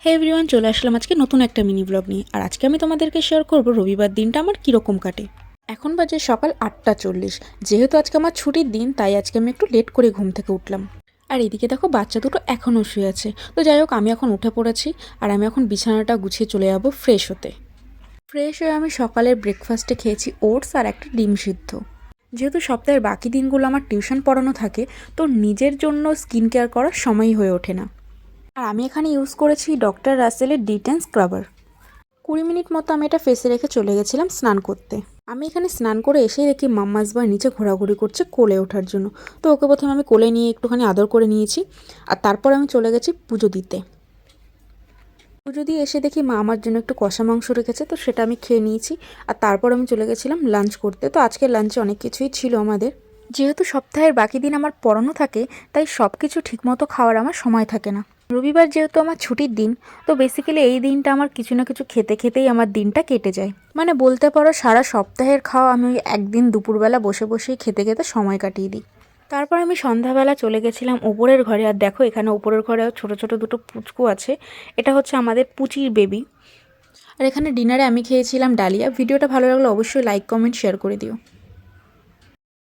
হে everyone, চলে আসলাম আজকে নতুন একটা মিনি ব্লগ নিয়ে। আর আজকে আমি তোমাদেরকে শেয়ার করব রবিবার দিনটা আমার কীরকম কাটে। এখন বাজে সকাল 8:40। যেহেতু আজকে আমার ছুটির দিন, তাই আজকে আমি একটু লেট করে ঘুম থেকে উঠলাম। আর এদিকে দেখো, বাচ্চা দুটো এখনও শুয়ে আছে। তো যাই হোক, আমি এখন উঠে পড়েছি। আর আমি এখন বিছানাটা গুছিয়ে চলে যাবো ফ্রেশ হতে। ফ্রেশ হয়ে আমি সকালের ব্রেকফাস্টে খেয়েছি ওটস আর একটা ডিম সিদ্ধ। যেহেতু সপ্তাহের বাকি দিনগুলো আমার টিউশন পড়ানো থাকে, তো নিজের জন্য স্কিন কেয়ার করার সময়ই হয়ে ওঠে না। আর আমি এখানে ইউজ করেছি ডক্টর রাসেলের ডিটেন স্ক্রাবার। 20 মিনিট মতো আমি এটা ফেসে রেখে চলে গেছিলাম স্নান করতে। আমি এখানে স্নান করে এসেই দেখি মাম্মাস বয় নিচে ঘোরাঘুরি করছে কোলে ওঠার জন্য। তো ওকে প্রথমে আমি কোলে নিয়ে একটুখানি আদর করে নিয়েছি। আর তারপর আমি চলে গেছি পুজো দিতে। পুজো দিয়ে এসে দেখি মা আমার জন্য একটু কষা মাংস রেখেছে, তো সেটা আমি খেয়ে নিয়েছি। আর তারপর আমি চলে গেছিলাম লাঞ্চ করতে। তো আজকের লাঞ্চে অনেক কিছুই ছিল আমাদের। যেহেতু সপ্তাহের বাকি দিন আমার পড়ানো থাকে, তাই সব কিছু ঠিকমতো খাওয়ার আমার সময় থাকে না। রবিবার যেহেতু আমার ছুটির দিন, তো বেসিক্যালি এই দিনটা আমার কিছু না কিছু খেতে খেতেই আমার দিনটা কেটে যায়। মানে বলতে পারো সারা সপ্তাহের খাওয়া আমি ওই একদিন দুপুরবেলা বসে বসেই খেতে খেতে সময় কাটিয়ে দিই। তারপর আমি সন্ধ্যাবেলা চলে গেছিলাম ওপরের ঘরে। আর দেখো, এখানে ওপরের ঘরে ছোট ছোট দুটো পুচকু আছে। এটা হচ্ছে আমাদের পুচির বেবি। আর এখানে ডিনারে আমি খেয়েছিলাম ডালিয়া। ভিডিওটা ভালো লাগলে অবশ্যই লাইক, কমেন্ট, শেয়ার করে দিও।